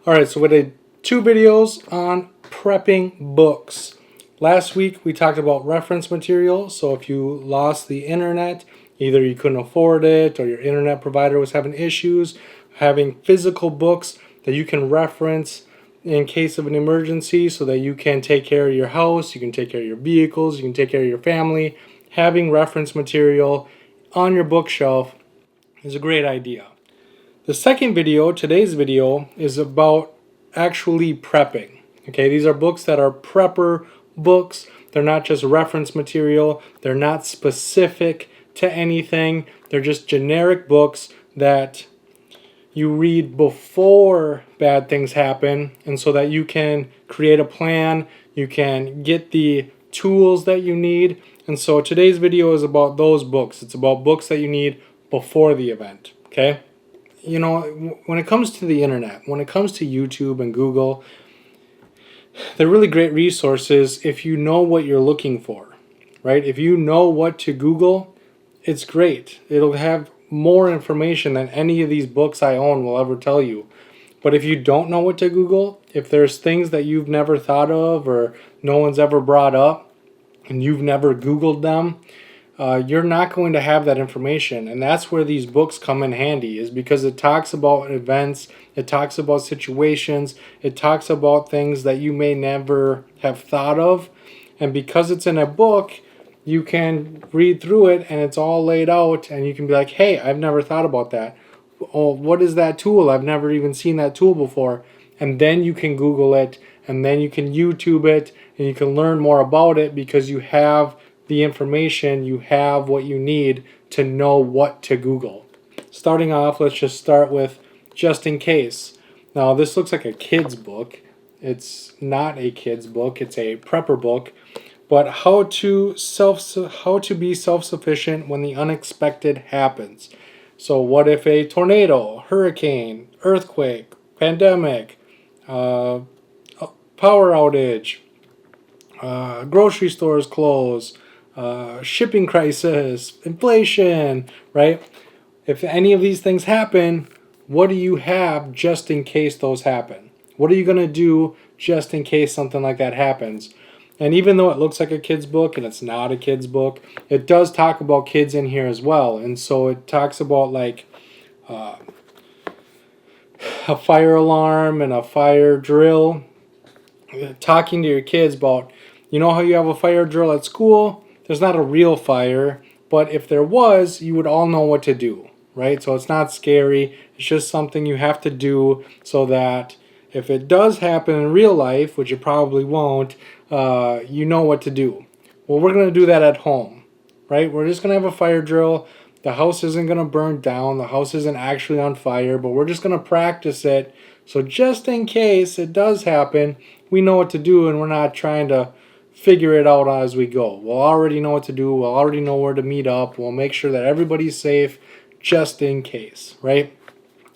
Alright, so we did 2 videos on prepping books. Last week we talked about reference material, so if you lost the internet, either you couldn't afford it or your internet provider was having issues, having physical books that you can reference in case of an emergency so that you can take care of your house, you can take care of your vehicles, you can take care of your family. Having reference material on your bookshelf is a great idea. The second video, today's video, is about actually prepping. Okay, these are books that are prepper books. They're not just reference material. They're not specific to anything. They're just generic books that you read before bad things happen, and so that you can create a plan, you can get the tools that you need. And so today's video is about those books. It's about books that you need before the event. Okay? You know, when it comes to the internet, when it comes to YouTube and Google, they're really great resources if you know what you're looking for, right? If you know what to Google, it's great. It'll have more information than any of these books I own will ever tell you. But if you don't know what to Google, if there's things that you've never thought of or no one's ever brought up and you've never Googled them, you're not going to have that information. And that's where these books come in handy, is because it talks about events, it talks about situations, it talks about things that you may never have thought of. And because it's in a book, you can read through it and it's all laid out and you can be like, hey, I've never thought about that. Oh, what is that tool? I've never even seen that tool before. And then you can Google it, and then you can YouTube it, and you can learn more about it because you have the information, you have what you need to know what to Google. Starting off, let's just start with just in case. Now, this looks like a kid's book. It's not a kid's book, it's a prepper book. But how to be self-sufficient when the unexpected happens. So what if a tornado, hurricane, earthquake, pandemic, power outage, grocery stores close, shipping crisis, inflation, right? If any of these things happen, what do you have just in case those happen? What are you going to do just in case something like that happens? And even though it looks like a kid's book and it's not a kid's book, it does talk about kids in here as well. And so it talks about like a fire alarm and a fire drill. Talking to your kids about, you know how you have a fire drill at school? There's not a real fire, but if there was, you would all know what to do, right? So it's not scary. It's just something you have to do so that if it does happen in real life, which it probably won't, you know what to do. Well, we're going to do that at home, right? We're just going to have a fire drill. The house isn't going to burn down. The house isn't actually on fire, but we're just going to practice it. So just in case it does happen, we know what to do, and we're not trying to figure it out as we go. We'll already know what to do. We'll already know where to meet up. We'll make sure that everybody's safe just in case, right?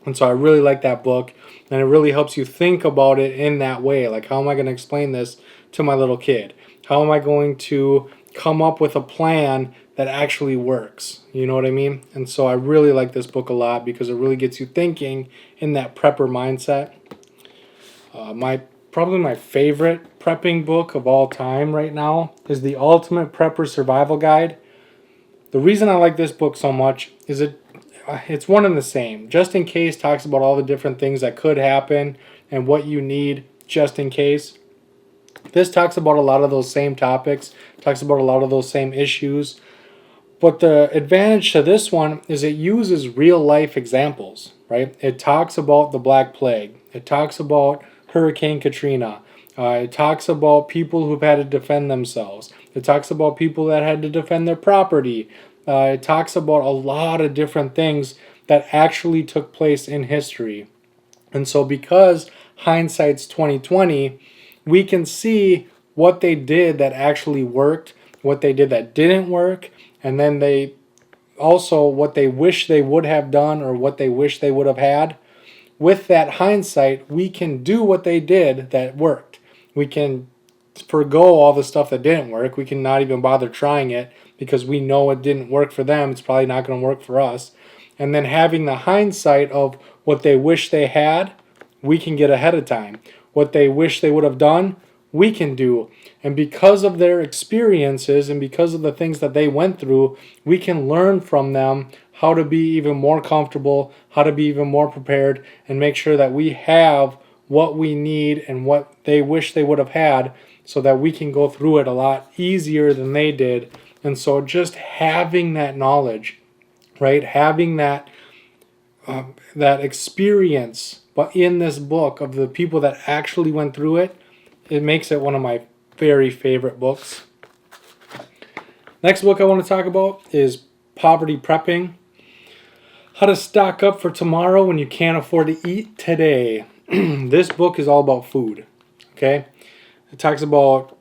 And so I really like that book, and it really helps you think about it in that way. Like, how am I going to explain this to my little kid? How am I going to come up with a plan that actually works? You know what I mean? And so I really like this book a lot because it really gets you thinking in that prepper mindset. Probably my favorite prepping book of all time right now is The Ultimate Prepper Survival Guide. The reason I like this book so much is it's one and the same. Just in case talks about all the different things that could happen and what you need just in case. This talks about a lot of those same topics, talks about a lot of those same issues. But the advantage to this one is it uses real life examples, right? It talks about the Black Plague. It talks about Hurricane Katrina. It talks about people who've had to defend themselves. It talks about people that had to defend their property. It talks about a lot of different things that actually took place in history. And so because hindsight's 2020, we can see what they did that actually worked, what they did that didn't work, and then they also what they wish they would have done or what they wish they would have had. With that hindsight, we can do what they did that worked. We can forgo all the stuff that didn't work. We can not even bother trying it because we know it didn't work for them. It's probably not going to work for us. And then having the hindsight of what they wish they had, we can get ahead of time. What they wish they would have done, we can do. And because of their experiences and because of the things that they went through, we can learn from them how to be even more comfortable, how to be even more prepared, and make sure that we have what we need and what they wish they would have had, so that we can go through it a lot easier than they did. And so just having that knowledge, right? Having that experience, but in this book of the people that actually went through it, it makes it one of my very favorite books. Next book I want to talk about is Poverty Prepping. How to stock up for tomorrow when you can't afford to eat today. This book is all about food. Okay? It talks about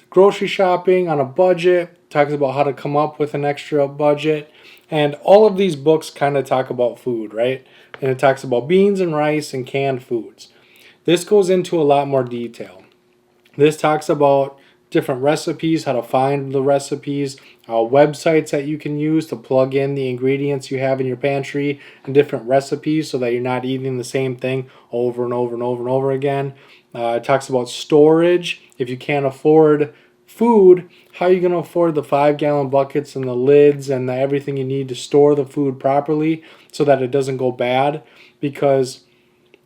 grocery shopping on a budget. It talks about how to come up with an extra budget. And all of these books kind of talk about food, right? And it talks about beans and rice and canned foods. This goes into a lot more detail. This talks about different recipes, how to find the recipes, websites that you can use to plug in the ingredients you have in your pantry, and different recipes so that you're not eating the same thing over and over and over and over again. It talks about storage. If you can't afford food, how are you going to afford the 5-gallon buckets and the lids and everything you need to store the food properly so that it doesn't go bad? Because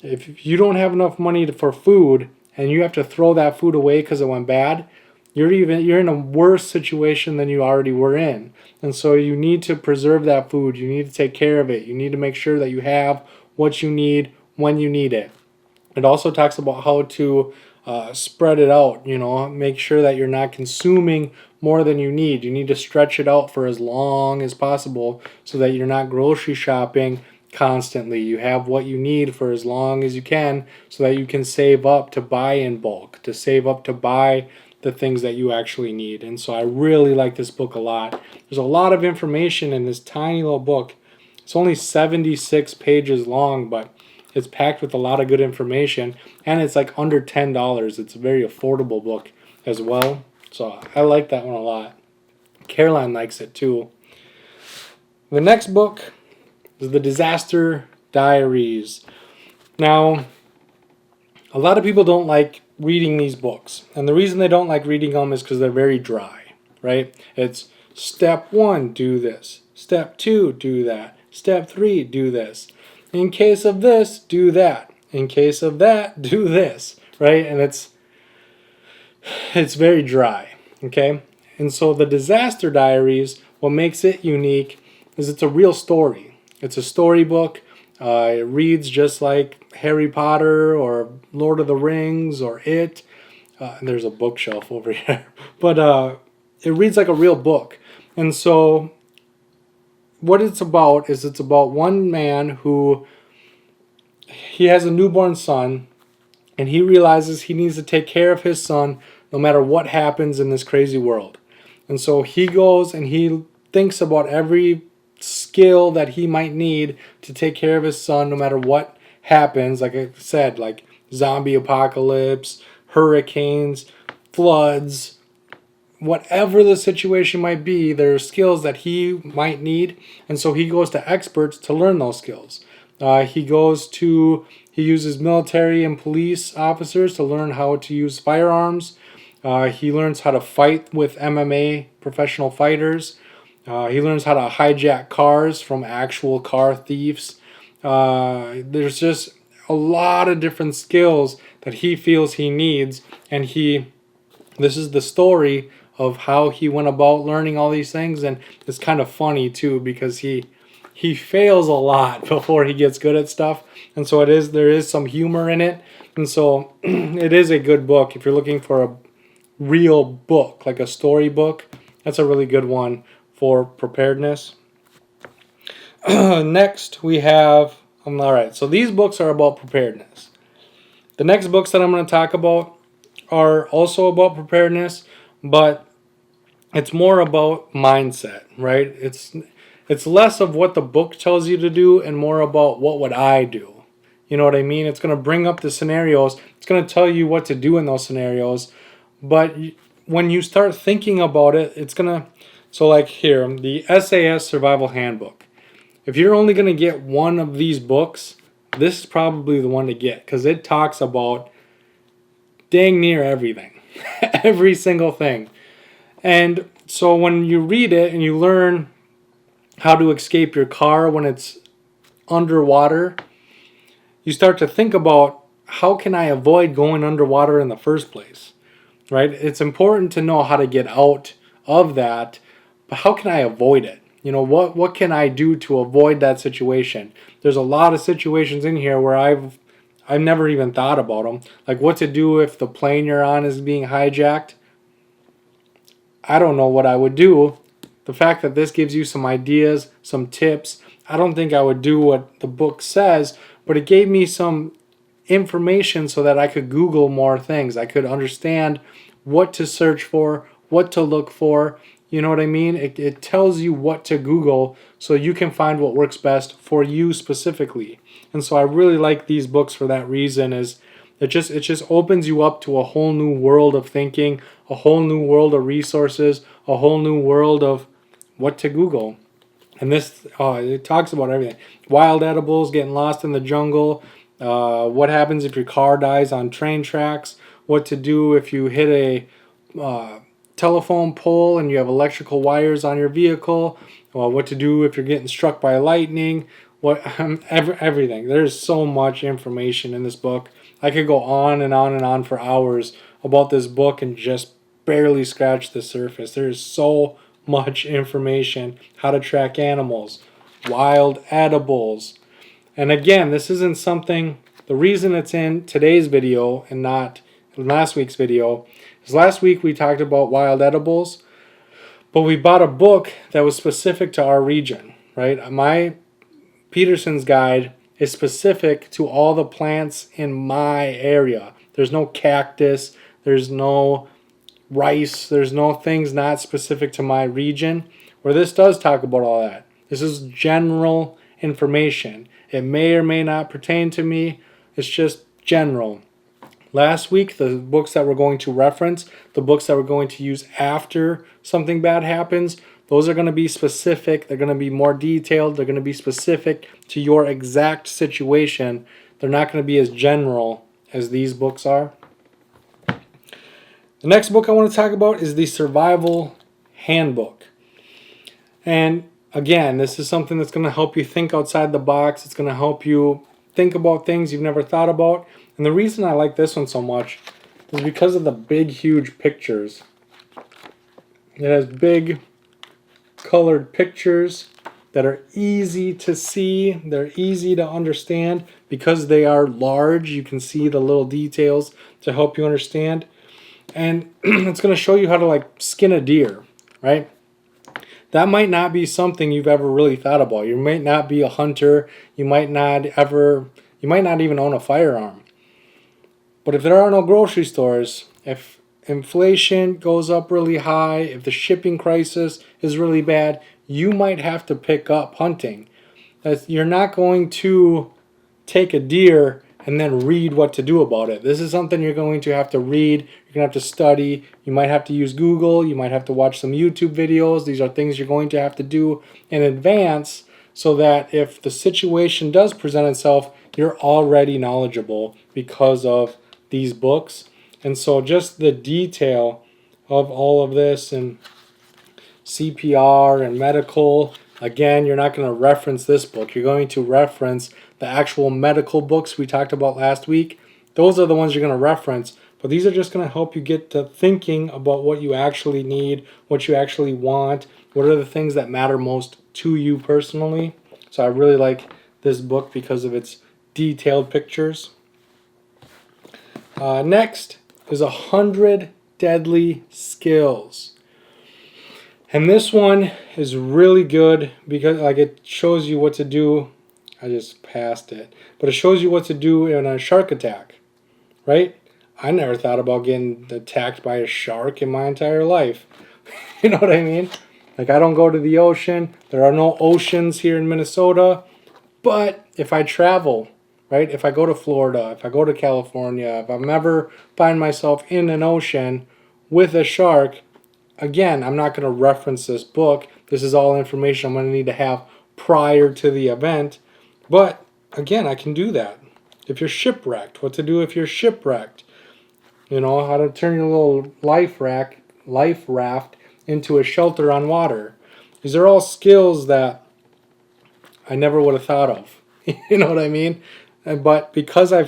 if you don't have enough money for food and you have to throw that food away because it went bad, you're in a worse situation than you already were in. And so you need to preserve that food. You need to take care of it. You need to make sure that you have what you need when you need it. It also talks about how to spread it out, make sure that you're not consuming more than you need. You need to stretch it out for as long as possible so that you're not grocery shopping constantly. You have what you need for as long as you can so that you can save up to buy in bulk, to save up to buy the things that you actually need. And so I really like this book a lot. There's a lot of information in this tiny little book. It's only 76 pages long, but it's packed with a lot of good information, and it's like under $10. It's a very affordable book as well. So I like that one a lot. Caroline likes it too. The next book is the Disaster Diaries. Now, a lot of people don't like reading these books, and the reason they don't like reading them is because they're very dry, right? It's step 1, do this. Step 2, do that. Step 3, do this. In case of this, do that. In case of that, do this, right? And it's very dry, okay? And so the Disaster Diaries, what makes it unique is it's a real story. It's a storybook. It reads just like Harry Potter or Lord of the Rings or It. And there's a bookshelf over here. But it reads like a real book. And so what it's about is it's about one man who he has a newborn son, and he realizes he needs to take care of his son no matter what happens in this crazy world. And so he goes and he thinks about every skill that he might need to take care of his son no matter what happens. Like I said, like zombie apocalypse, hurricanes, floods, whatever the situation might be, there are skills that he might need, and so he goes to experts to learn those skills. He uses military and police officers to learn how to use firearms. He learns how to fight with MMA professional fighters. He learns how to hijack cars from actual car thieves. There's just a lot of different skills that he feels he needs, and this is the story of how he went about learning all these things. And it's kind of funny too, because he fails a lot before he gets good at stuff, and so there is some humor in it, and so it is a good book. If you're looking for a real book, like a story book, that's a really good one for preparedness. Next we have, alright, so these books are about preparedness. The next books that I'm going to talk about are also about preparedness, but it's more about mindset, right? It's less of what the book tells you to do and more about what would I do. You know what I mean? It's going to bring up the scenarios. It's going to tell you what to do in those scenarios. But when you start thinking about it, it's going to... So like here, the SAS Survival Handbook. If you're only going to get one of these books, this is probably the one to get because it talks about dang near everything, every single thing. And so when you read it and you learn how to escape your car when it's underwater, you start to think about, how can I avoid going underwater in the first place, right? It's important to know how to get out of that, but how can I avoid it? You know, what can I do to avoid that situation? There's a lot of situations in here where I've never even thought about them. Like what to do if the plane you're on is being hijacked. I don't know what I would do. The fact that this gives you some ideas, some tips, I don't think I would do what the book says, but it gave me some information so that I could Google more things. I could understand what to search for, what to look for. You know what I mean? It tells you what to Google so you can find what works best for you specifically. And so I really like these books for that reason. Is it just opens you up to a whole new world of thinking, a whole new world of resources, a whole new world of what to Google. And this, it talks about everything. Wild edibles, getting lost in the jungle, what happens if your car dies on train tracks, what to do if you hit a telephone pole and you have electrical wires on your vehicle, what to do if you're getting struck by lightning, everything. There's so much information in this book. I could go on and on and on for hours about this book and just barely scratch the surface. There's so much information. How to track animals, wild edibles. And again, this isn't something, the reason it's in today's video and not last week's video is last week we talked about wild edibles, but we bought a book that was specific to our region, right? My Peterson's guide is specific to all the plants in my area. There's no cactus, there's no rice, there's no things not specific to my region, where this does talk about all that. This is general information. It may or may not pertain to me. It's just general. Last week, the books that we're going to reference, the books that we're going to use after something bad happens, those are going to be specific. They're going to be more detailed. They're going to be specific to your exact situation. They're not going to be as general as these books are. The next book I want to talk about is the Survival Handbook. And again, this is something that's going to help you think outside the box. It's going to help you think about things you've never thought about. And the reason I like this one so much is because of the big, huge pictures. It has big, colored pictures that are easy to see. They're easy to understand. Because they are large, you can see the little details to help you understand. And it's going to show you how to like skin a deer, right? That might not be something you've ever really thought about. You might not be a hunter. You might not even own a firearm. But if there are no grocery stores, if inflation goes up really high, if the shipping crisis is really bad, you might have to pick up hunting. You're not going to take a deer and then read what to do about it. This is something you're going to have to read. You're going to have to study. You might have to use Google. You might have to watch some YouTube videos. These are things you're going to have to do in advance so that if the situation does present itself, you're already knowledgeable because of these books. And so just the detail of all of this and CPR and medical, again, you're not going to reference this book. You're going to reference the actual medical books we talked about last week. Those are the ones you're going to reference, but these are just going to help you get to thinking about what you actually need, what you actually want, what are the things that matter most to you personally. So I really like this book because of its detailed pictures. Next is 100 Deadly Skills. And this one is really good because it shows you what to do. I just passed it. But it shows you what to do in a shark attack, right? I never thought about getting attacked by a shark in my entire life. You know what I mean? I don't go to the ocean. There are no oceans here in Minnesota. But if I travel, right? If I go to Florida, if I go to California, if I ever find myself in an ocean with a shark, again, I'm not going to reference this book. This is all information I'm going to need to have prior to the event. But again, I can do that. If you're shipwrecked, what to do if you're shipwrecked. You know, how to turn your little life raft into a shelter on water. These are all skills that I never would have thought of. You know what I mean? But because I'm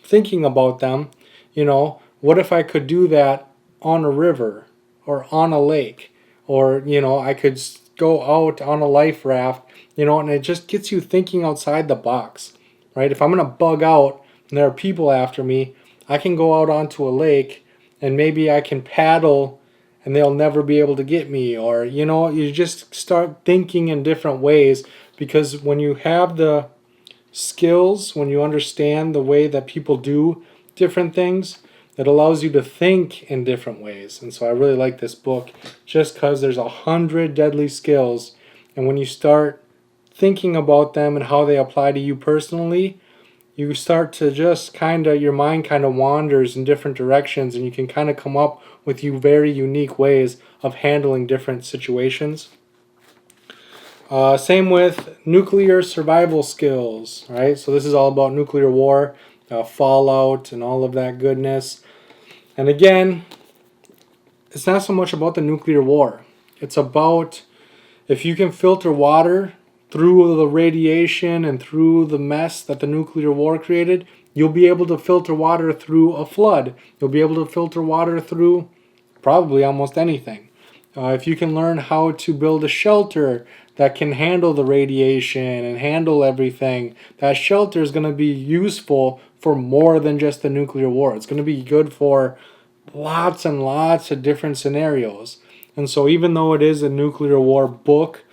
thinking about them, you know, what if I could do that on a river or on a lake? Or, you know, I could go out on a life raft, you know, and it just gets you thinking outside the box, right? If I'm going to bug out and there are people after me, I can go out onto a lake and maybe I can paddle and they'll never be able to get me. Or, you know, you just start thinking in different ways, because when you have the skills, when you understand the way that people do different things, it allows you to think in different ways. And so I really like this book just because there's 100 deadly skills, and when you start thinking about them and how they apply to you personally, you start to just your mind kind of wanders in different directions, and you can kind of come up with very unique ways of handling different situations. Same with nuclear survival skills, right? So this is all about nuclear war, fallout, and all of that goodness. And again, it's not so much about the nuclear war. It's about if you can filter water through the radiation and through the mess that the nuclear war created, you'll be able to filter water through a flood. You'll be able to filter water through probably almost anything. If you can learn how to build a shelter that can handle the radiation and handle everything, that shelter is going to be useful for more than just the nuclear war. It's going to be good for lots and lots of different scenarios. And so even though it is a nuclear war book,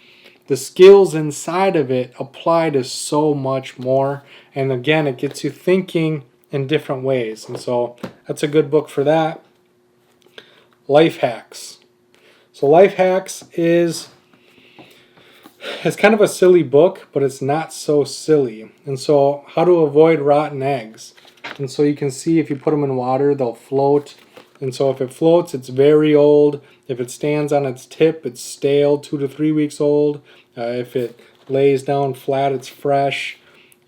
the skills inside of it apply to so much more. And again, it gets you thinking in different ways. And so that's a good book for that. Life hacks. So Life Hacks it's kind of a silly book, but it's not so silly. And so how to avoid rotten eggs. And so you can see if you put them in water, they'll float. And so if it floats, it's very old. If it stands on its tip, it's stale, 2 to 3 weeks old. If it lays down flat, it's fresh.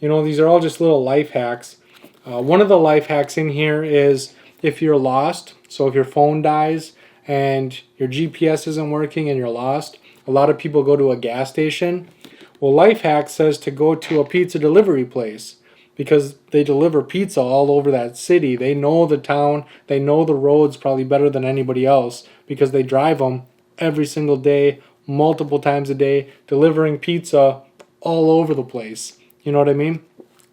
You know, these are all just little life hacks. One of the life hacks in here is if you're lost, so if your phone dies and your GPS isn't working and you're lost, a lot of people go to a gas station. Well, Life Hack says to go to a pizza delivery place because they deliver pizza all over that city. They know the town, they know the roads probably better than anybody else because they drive them every single day, multiple times a day, delivering pizza all over the place. You know what I mean?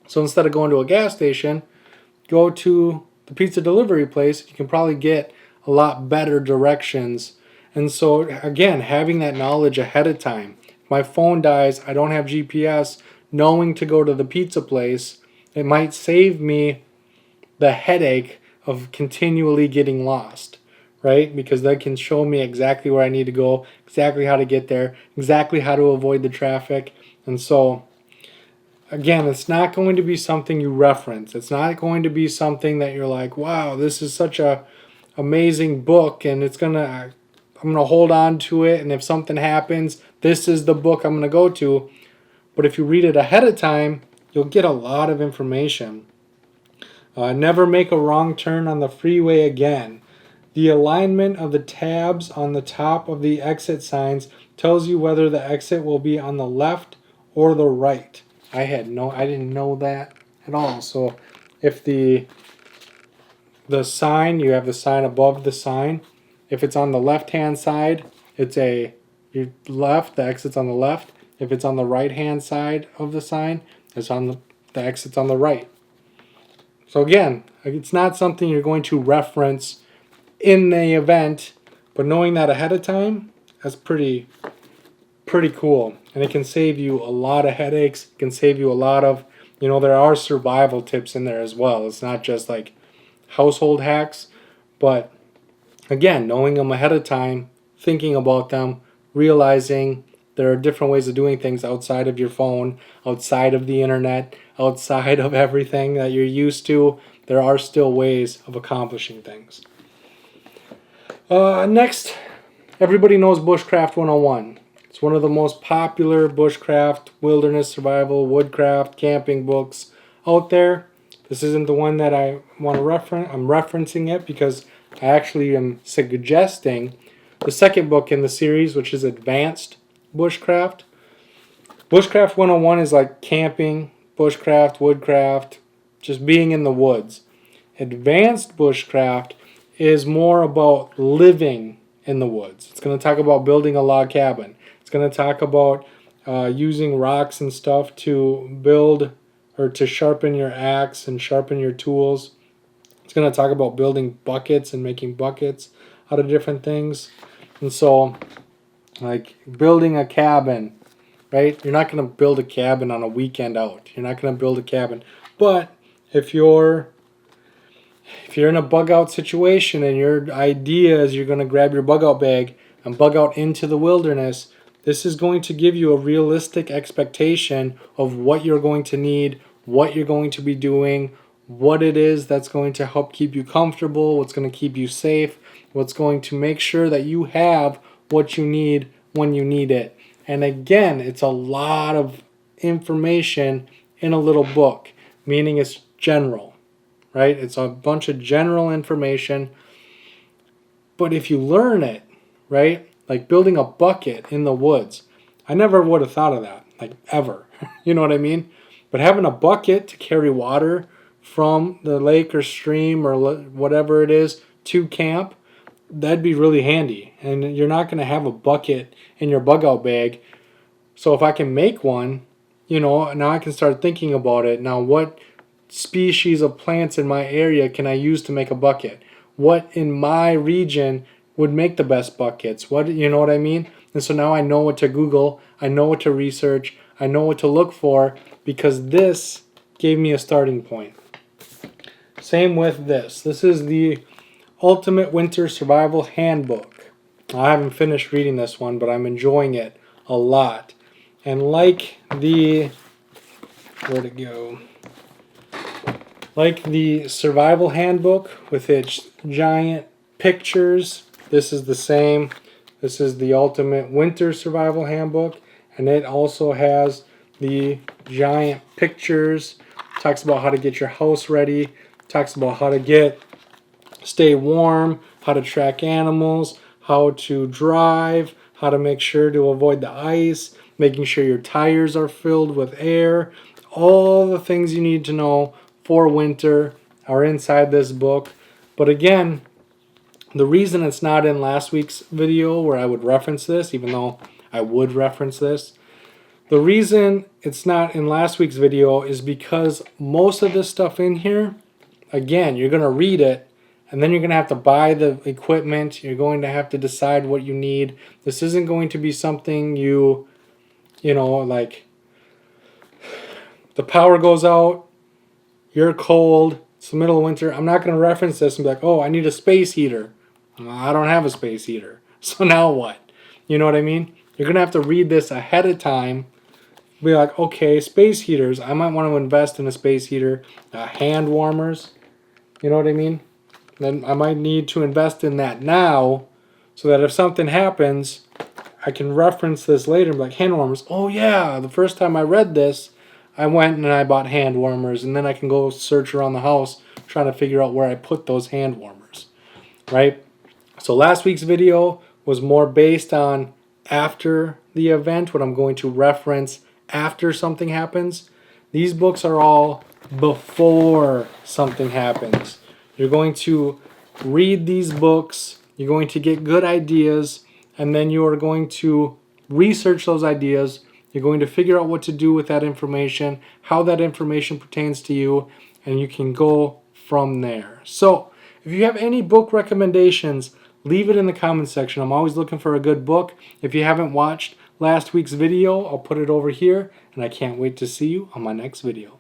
So instead of going to a gas station, go to the pizza delivery place. You can probably get a lot better directions. And so again, having that knowledge ahead of time. If my phone dies, I don't have GPS, knowing to go to the pizza place, it might save me the headache of continually getting lost, right? Because that can show me exactly where I need to go, exactly how to get there, exactly how to avoid the traffic. And so again, it's not going to be something you reference. It's not going to be something that you're like, wow, this is such a amazing book, and I'm gonna hold on to it, and if something happens, this is the book I'm gonna go to. But if you read it ahead of time, you'll get a lot of information. Never make a wrong turn on the freeway again. The alignment of the tabs on the top of the exit signs tells you whether the exit will be on the left or the right. I didn't know that at all. So if the sign, you have the sign above the sign. If it's on the left-hand side, it's your left, the exit's on the left. If it's on the right-hand side of the sign, the exit's on the right. So again, it's not something you're going to reference in the event, but knowing that ahead of time, that's pretty cool. And it can save you a lot of headaches. It can save you a lot of, there are survival tips in there as well. It's not just like household hacks, but again, knowing them ahead of time, thinking about them, realizing there are different ways of doing things outside of your phone, outside of the internet, outside of everything that you're used to. There are still ways of accomplishing things. Next, everybody knows Bushcraft 101. So It's one of the most popular bushcraft, wilderness survival, woodcraft, camping books out there. This isn't the one that I want to reference. I'm referencing it because I actually am suggesting the second book in the series, which is Advanced Bushcraft. Bushcraft 101 is like camping, bushcraft, woodcraft, just being in the woods. Advanced Bushcraft is more about living in the woods. It's going to talk about building a log cabin. It's going to talk about using rocks and stuff to build or to sharpen your axe and sharpen your tools. It's going to talk about building buckets and making buckets out of different things. And so, like building a cabin, right? You're not going to build a cabin on a weekend out. You're not going to build a cabin. But if you're in a bug out situation and your idea is you're going to grab your bug out bag and bug out into the wilderness, this is going to give you a realistic expectation of what you're going to need, what you're going to be doing, what it is that's going to help keep you comfortable, what's going to keep you safe, what's going to make sure that you have what you need when you need it. And again, it's a lot of information in a little book, meaning it's general, right? It's a bunch of general information. But if you learn it, right, like building a bucket in the woods, I never would have thought of that, like ever. You know what I mean? But having a bucket to carry water from the lake or stream or whatever it is to camp, that'd be really handy. And you're not going to have a bucket in your bug out bag. So if I can make one, you know, now I can start thinking about it. Now, what species of plants in my area can I use to make a bucket? What in my region would make the best buckets? What, you know what I mean? And so now I know what to Google, I know what to research, I know what to look for, because this gave me a starting point. Same with this. This is the Ultimate Winter Survival Handbook. I haven't finished reading this one, but I'm enjoying it a lot. And like the, where'd it go? Like the Survival Handbook with its giant pictures, this is the same. This is the Ultimate Winter Survival Handbook, and it also has the giant pictures. Talks about how to get your house ready. Talks about how to stay warm, how to track animals, how to drive, how to make sure to avoid the ice, making sure your tires are filled with air. All the things you need to know for winter are inside this book. But again, the reason it's not in last week's video where I would reference this, even though I would reference this, the reason it's not in last week's video is because most of this stuff in here, again, you're going to read it and then you're going to have to buy the equipment. You're going to have to decide what you need. This isn't going to be something you know, like the power goes out, you're cold, it's the middle of winter. I'm not going to reference this and be like, oh, I need a space heater. I don't have a space heater. So now what? You know what I mean? You're going to have to read this ahead of time. Be like, okay, space heaters. I might want to invest in a space heater. Hand warmers. You know what I mean? Then I might need to invest in that now so that if something happens, I can reference this later and be like, hand warmers. Oh yeah, the first time I read this, I went and I bought hand warmers. And then I can go search around the house trying to figure out where I put those hand warmers. Right? So last week's video was more based on after the event, what I'm going to reference after something happens. These books are all before something happens. You're going to read these books, you're going to get good ideas, and then you are going to research those ideas. You're going to figure out what to do with that information, how that information pertains to you, and you can go from there. So if you have any book recommendations, leave it in the comments section. I'm always looking for a good book. If you haven't watched last week's video, I'll put it over here, and I can't wait to see you on my next video.